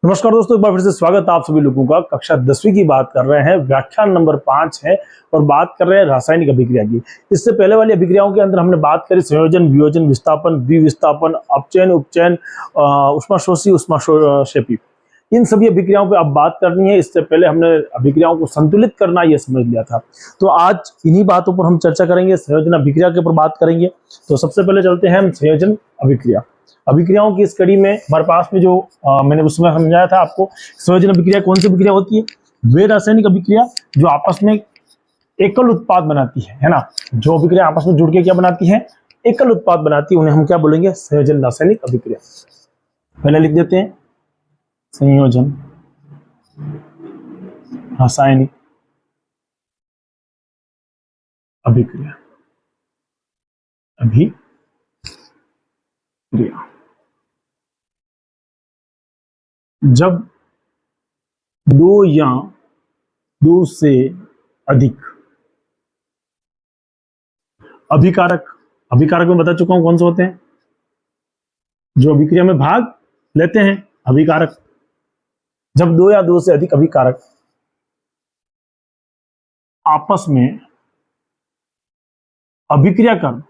नमस्कार दोस्तों, एक बार फिर से स्वागत है आप सभी लोगों का। कक्षा 10वीं की बात कर रहे हैं, व्याख्यान नंबर 5 है और बात कर रहे हैं रासायनिक अभिक्रिया की। इससे पहले वाली अभिक्रियाओं के अंदर हमने बात करी संयोजन, वियोजन, विस्थापन, द्विविस्थापन, अपचयन, उपचयन, ऊष्माशोषी, ऊष्माक्षेपी। इन सभी अभिक्रियाओं पे अब बात करनी है। इससे पहले हमने अभिक्रियाओं को संतुलित करना यह समझ लिया था, तो आज इन्हीं बातों पर हम चर्चा करेंगे। संयोजन अभिक्रिया के ऊपर बात करेंगे। तो सबसे पहले चलते हैं हम संयोजन अभिक्रिया। अभिक्रियाओं की इस कड़ी में हमारे पास में जो मैंने उस समय समझाया था आपको, संयोजन अभिक्रिया कौन सी अभिक्रिया होती है? वे रासायनिक अभिक्रिया जो आपस में एकल उत्पाद बनाती है ना। जो अभिक्रिया आपस में जुड़ के क्या बनाती है? एकल उत्पाद बनाती है, उन्हें हम क्या बोलेंगे? संयोजन रासायनिक अभिक्रिया। पहले लिख देते हैं संयोजन रासायनिक अभिक्रिया। जब दो या दो से अधिक अभिकारक में बता चुका हूं कौन से होते हैं, जो अभिक्रिया में भाग लेते हैं, अभिकारक। जब दो या दो से अधिक अभिकारक आपस में अभिक्रिया कर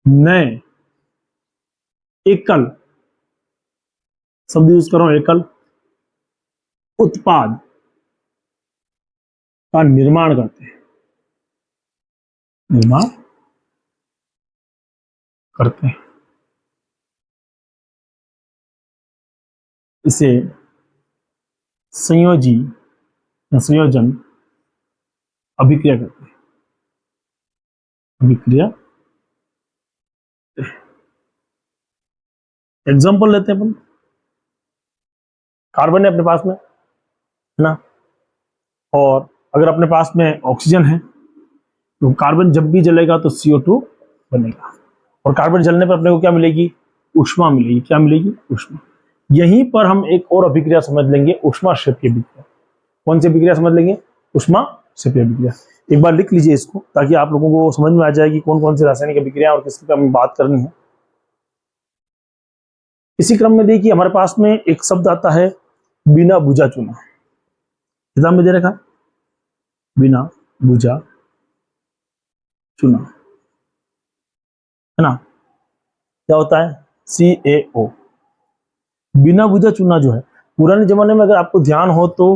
नए एकल, शब्द यूज करो, एकल उत्पाद का निर्माण करते हैं, इसे संयोजी या संयोजन अभिक्रिया करते हैं। एग्जाम्पल लेते हैं अपन। कार्बन है अपने पास में, है ना, और अगर अपने पास में ऑक्सीजन है तो कार्बन जब भी जलेगा तो CO2 बनेगा, और कार्बन जलने पर अपने को क्या मिलेगी? ऊष्मा मिलेगी। क्या मिलेगी? ऊष्मा। यहीं पर हम एक और अभिक्रिया समझ लेंगे, ऊष्माक्षेपी अभिक्रिया। कौन सी अभिक्रिया समझ लेंगे? ऊष्माक्षेपी अभिक्रिया। एक बार लिख लीजिए इसको, ताकि आप लोगों को समझ में आ जाए कि कौन कौन सी रासायनिक अभिक्रिया और किसकी हमें बात करनी है। इसी क्रम में देखिए, हमारे पास में एक शब्द आता है बिना बुझा चूना। किताब में दे रखा बिना बुझा चूना, है ना। क्या होता है? CaO। बिना बुझा चूना जो है, पुराने जमाने में अगर आपको ध्यान हो तो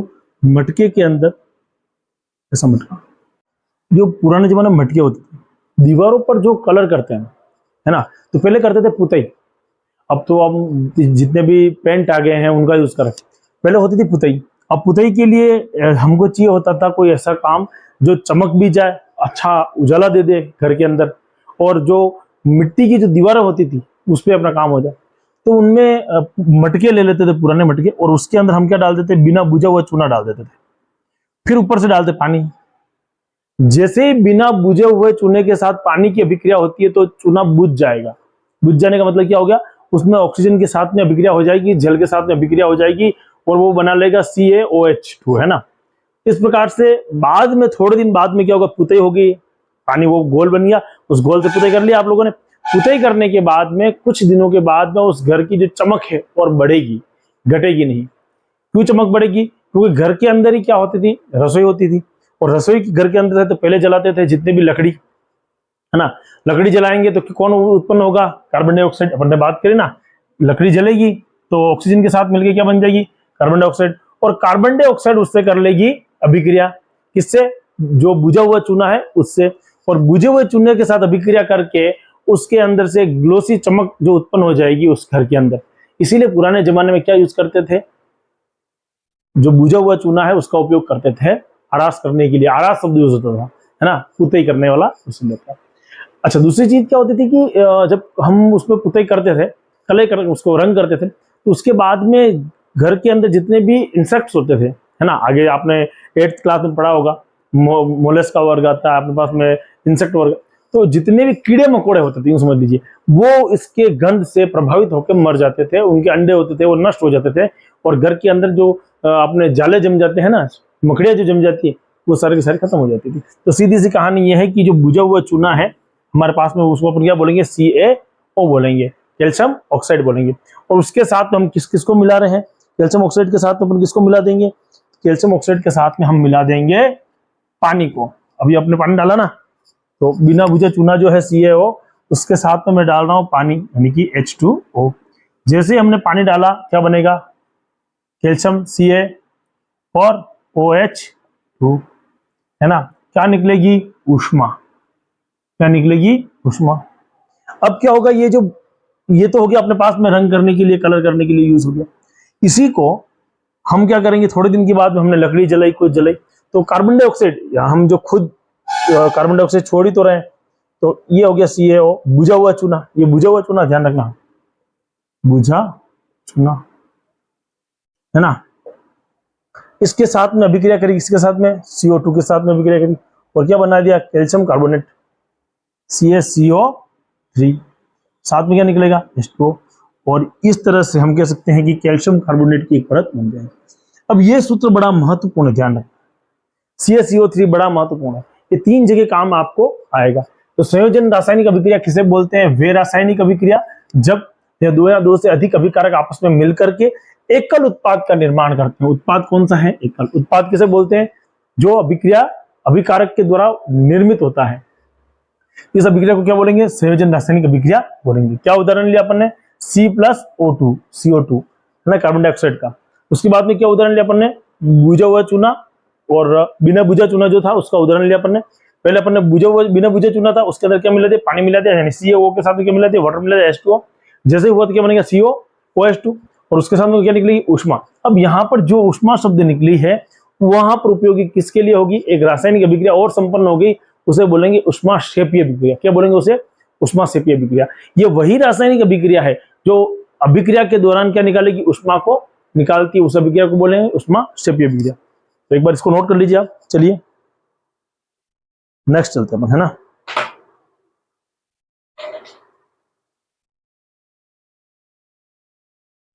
मटके के अंदर, ऐसा मटका, जो पुराने जमाने में मटके होते थे, दीवारों पर जो कलर करते हैं, है ना, तो पहले करते थे पुताई। अब तो हम जितने भी पेंट आ गए हैं उनका यूज कर रहे हैं। पहले होती थी पुताई। अब पुताई के लिए हमको चाहिए होता था कोई ऐसा काम जो चमक भी जाए, अच्छा उजाला दे दे घर के अंदर, और जो मिट्टी की जो दीवारें होती थी उस पर अपना काम हो जाए। तो उनमें मटके ले लेते थे, पुराने मटके, और उसके अंदर हम क्या डाल देते? बिना बुझा हुआ चूना डाल देते थे। फिर ऊपर से डालते पानी। जैसे ही बिना बुझे हुए चूने के साथ पानी की अभिक्रिया होती है तो चूना बुझ जाएगा। बुझ जाने का मतलब क्या हो गया? उसमें ऑक्सीजन के साथ में अभिक्रिया हो जाएगी, जल के साथ में अभिक्रिया हो जाएगी, और वो बना लेगा CaOH2, है ना। इस प्रकार से बाद में, थोड़े दिन बाद में क्या होगा? पुताई होगी, पानी वो गोल बन गया, उस गोल से पुताई कर लिया आप लोगों ने। पुताई करने के बाद में कुछ दिनों के बाद में उस घर की जो चमक है और बढ़ेगी, घटेगी नहीं। क्यों चमक बढ़ेगी? क्योंकि घर के अंदर ही क्या होती थी? रसोई होती थी, और रसोई घर के अंदर तो पहले जलाते थे जितने भी लकड़ी, है ना। लकड़ी जलाएंगे तो कौन उत्पन्न होगा? Carbon dioxide. अपन ने बात करी ना, लकड़ी जलेगी तो ऑक्सीजन के साथ मिलकर क्या बन जाएगी? Carbon dioxide. और कार्बन डाइऑक्साइड उससे कर लेगी अभिक्रिया। किससे? जो बुझा हुआ चूना है उससे। और बुझे हुए चूने के साथ अभिक्रिया करके उसके अंदर से ग्लोसी चमक जो उत्पन्न हो जाएगी उस घर के अंदर। इसीलिए पुराने जमाने में क्या यूज करते थे? जो बुझा हुआ चूना है उसका उपयोग करते थे आरास करने के लिए। आरास शब्द यूज होता था, है ना, पुताई करने वाला उसमें था। अच्छा, दूसरी चीज क्या होती थी कि जब हम उसमें पुताई करते थे, कलर कर उसको रंग करते थे, तो उसके बाद में घर के अंदर जितने भी इंसेक्ट्स होते थे, है ना, आगे आपने 8th क्लास में पढ़ा होगा, मोलस्क का वर्ग आता है आपके पास में, इंसेक्ट वर्ग। तो जितने भी कीड़े मकोड़े होते थे, समझ लीजिए, वो इसके गंध से प्रभावित होकर मर जाते थे। उनके अंडे होते थे वो नष्ट हो जाते थे, और घर के अंदर जो अपने जाले जम जाते हैं ना, मकड़ियां जो जम जाती है, वो सारे की सारी खत्म हो जाती थी। तो सीधी सी कहानी यह है कि जो बुझा हुआ चूना है हमारे पास में उसको अपन क्या बोलेंगे, CaO बोलेंगे, कैल्शियम ऑक्साइड बोलेंगे। और उसके साथ में हम किस किस को मिला रहे हैं, कैल्शियम ऑक्साइड के साथ में अपन किसको मिला देंगे, कैल्शियम ऑक्साइड के साथ में हम मिला देंगे पानी को। अभी आपने पानी डाला ना, तो बिना बुझे चूना जो है CaO, उसके साथ में मैं डाल रहा हूं पानी यानी कि H2O। जैसे ही हमने पानी डाला क्या बनेगा, कैल्शियम Ca और OH2, है ना, क्या निकलेगी, ऊष्मा। क्या निकलेगी, ऊष्मा। अब क्या होगा, ये तो हो गया अपने पास में रंग करने के लिए, कलर करने के लिए यूज हो गया। इसी को हम क्या करेंगे, थोड़े दिन के बाद में हमने लकड़ी जलाई, कुछ जलाई, तो कार्बन डाइऑक्साइड, हम जो खुद कार्बन डाइऑक्साइड छोड़ ही तो रहे हैं, तो ये हो गया CaO, बुझा हुआ चूना। ये बुझा हुआ चूना, ध्यान रखना, बुझा चूना, है ना। इसके साथ में अभिक्रिया करी, इसके साथ में CO2 के साथ में अभिक्रिया करी, और क्या बना दिया, कैल्शियम कार्बोनेट, CaCO3। साथ में क्या निकलेगा, H2O। और इस तरह से हम कह सकते हैं कि कैल्शियम कार्बोनेट की एक परत बन जाएगी। अब ये सूत्र बड़ा महत्वपूर्ण है, ध्यान रखना, CaCO3 बड़ा महत्वपूर्ण है, ये 3 जगह काम आपको आएगा। तो संयोजन रासायनिक अभिक्रिया किसे बोलते हैं, वे रासायनिक अभिक्रिया जब दो या दो से अधिक अभिकारक आपस में मिलकर के एकल उत्पाद का निर्माण करते हैं। उत्पाद कौन सा है, एकल उत्पाद किसे बोलते हैं, जो अभिक्रिया अभिकारक के द्वारा निर्मित होता है। इस अभिक्रिया को क्या बोलेंगे, संयोजन रासायनिक अभिक्रिया बोलेंगे। क्या उदाहरण लिया अपन ने, C+O2, CO2, है ना, कार्बन डाइऑक्साइड का। उसके बाद में क्या उदाहरण लिया अपन ने, बुझा हुआ चूना और बिना बुझा चूना जो था उसका उदाहरण लिया अपन ने। पहले अपन ने बुझा हुआ बिना बुझा चूना था, उसके अंदर क्या मिला दिया, पानी मिला दिया, यानी CaO के साथ में क्या मिला दिया, वाटर मिला दिया, H2O। जैसे हुआ तो क्या बनेगा, COOH2, और उसके साथ में क्या निकलेगी, ऊष्मा। अब यहाँ पर जो ऊष्मा शब्द निकली है, वहां पर उपयोगी किसके लिए होगी, एक रासायनिक अभिक्रिया और संपन्न होगी, उसे बोलेंगे उष्माक्षेपीय अभिक्रिया। क्या बोलेंगे उसे, उष्माक्षेपीय अभिक्रिया। ये वही रासायनिक अभिक्रिया है जो अभिक्रिया के दौरान क्या निकालेगी, उष्मा को निकालती है, उस अभिक्रिया को बोलेंगे उष्माक्षेपीय अभिक्रिया। तो एक बार इसको नोट कर लीजिए आप। चलिए नेक्स्ट चलते हैं, है ना।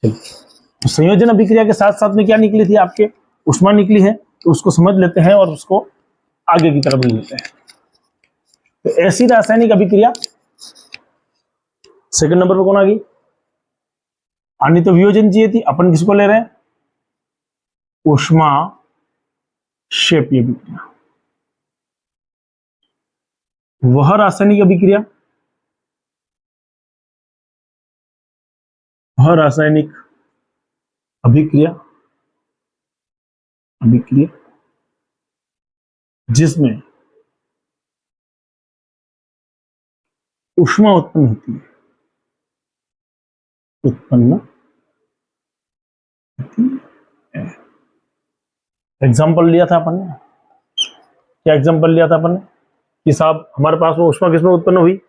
तो संयोजन अभिक्रिया के साथ साथ में क्या निकली थी आपके, उष्मा निकली है, तो उसको समझ लेते हैं और उसको आगे की तरफ ले लेते हैं। तो ऐसी रासायनिक अभिक्रिया सेकंड नंबर पर कौन आ गई, आनी तो वियोजन चाहिए थी, अपन किसको ले रहे हैं, उष्माक्षेपीय अभिक्रिया। वह रासायनिक अभिक्रिया, वह रासायनिक अभिक्रिया जिसमें उष्मा उत्पन्न होती है, एग्जाम्पल लिया था अपन ने, क्या एग्जाम्पल लिया था अपन ने कि साहब हमारे पास वो उष्मा किसमें उत्पन्न हुई,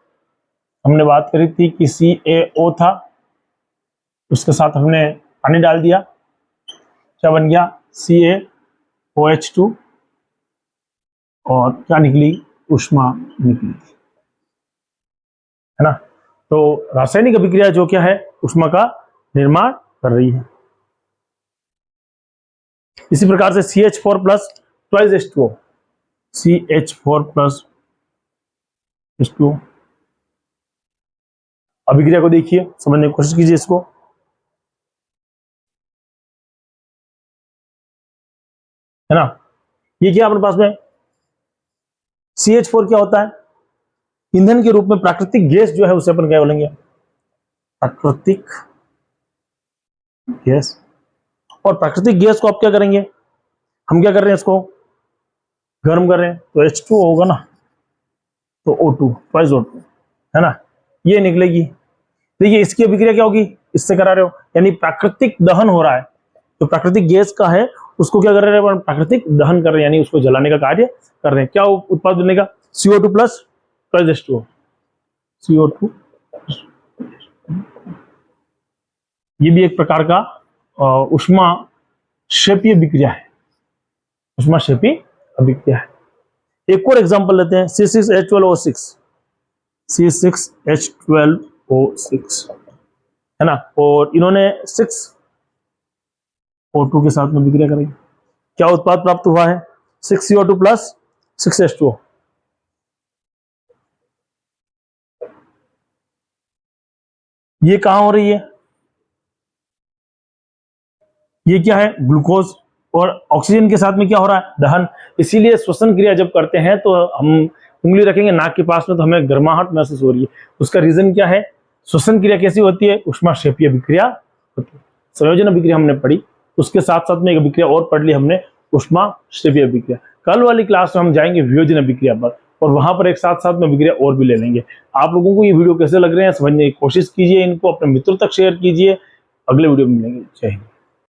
हमने बात करी थी कि CaO था, उसके साथ हमने पानी डाल दिया, क्या बन गया, CaOH2, और क्या निकली, उष्मा निकली, है ना। तो रासायनिक अभिक्रिया जो क्या है, उष्मा का निर्माण कर रही है। इसी प्रकार से CH4 plus twice H2O, CH4 plus H2O अभिक्रिया को देखिए, समझने की कोशिश कीजिए इसको, है ना। ये क्या अपने पास में CH4 क्या होता है, ईंधन के रूप में प्राकृतिक गैस जो है उसे अपन क्या बोलेंगे, प्राकृतिक गैस। और प्राकृतिक गैस को आप क्या करेंगे, हम क्या कर रहे हैं, इसको गर्म कर रहे हैं, तो H2O होगा ना, तो O2 ट्वाइस O2, है ना, ये निकलेगी। देखिए इसकी अभिक्रिया क्या होगी, इससे करा रहे हो, यानी प्राकृतिक दहन हो रहा है, तो प्राकृतिक गैस का है उसको क्या कर रहे हैं, प्राकृतिक दहन कर रहे हैं, यानी उसको जलाने का कार्य कर रहे हैं। क्या उत्पाद बनेगा, CO2 plus twice H2O, CO2। ये भी एक प्रकार का उष्माक्षेपीय अभिक्रिया है, उष्माक्षेपी अभिक्रिया है। एक और एग्जांपल लेते हैं, C6H12O6, C6H12O6, है ना, और इन्होंने 6O2 के साथ में अभिक्रिया करेंगे, क्या उत्पाद प्राप्त हुआ है, 6CO2 प्लस 6H2O, ये कहां हो रही है, ये क्या है, ग्लूकोज, और ऑक्सीजन के साथ में क्या हो रहा है, दहन। इसीलिए श्वसन क्रिया जब करते हैं तो हम उंगली रखेंगे नाक के पास में तो हमें गर्माहट महसूस हो रही है। उसका रीजन क्या है, श्वसन क्रिया कैसी होती है, उष्माक्षेपीय अभिक्रिया होती है। संयोजन अभिक्रिया हमने पढ़ी, उसके साथ साथ में एक अभिक्रिया और पढ़ ली हमने, उष्माक्षेपीय अभिक्रिया। कल वाली क्लास में हम जाएंगे वियोजन अभिक्रिया पर, और वहां पर एक साथ साथ में अभिक्रिया और भी ले लेंगे। आप लोगों को ये वीडियो कैसे लग रहे हैं समझने की कोशिश कीजिए, इनको अपने मित्रों तक शेयर कीजिए। अगले वीडियो में मिलेंगे। जय हिंद।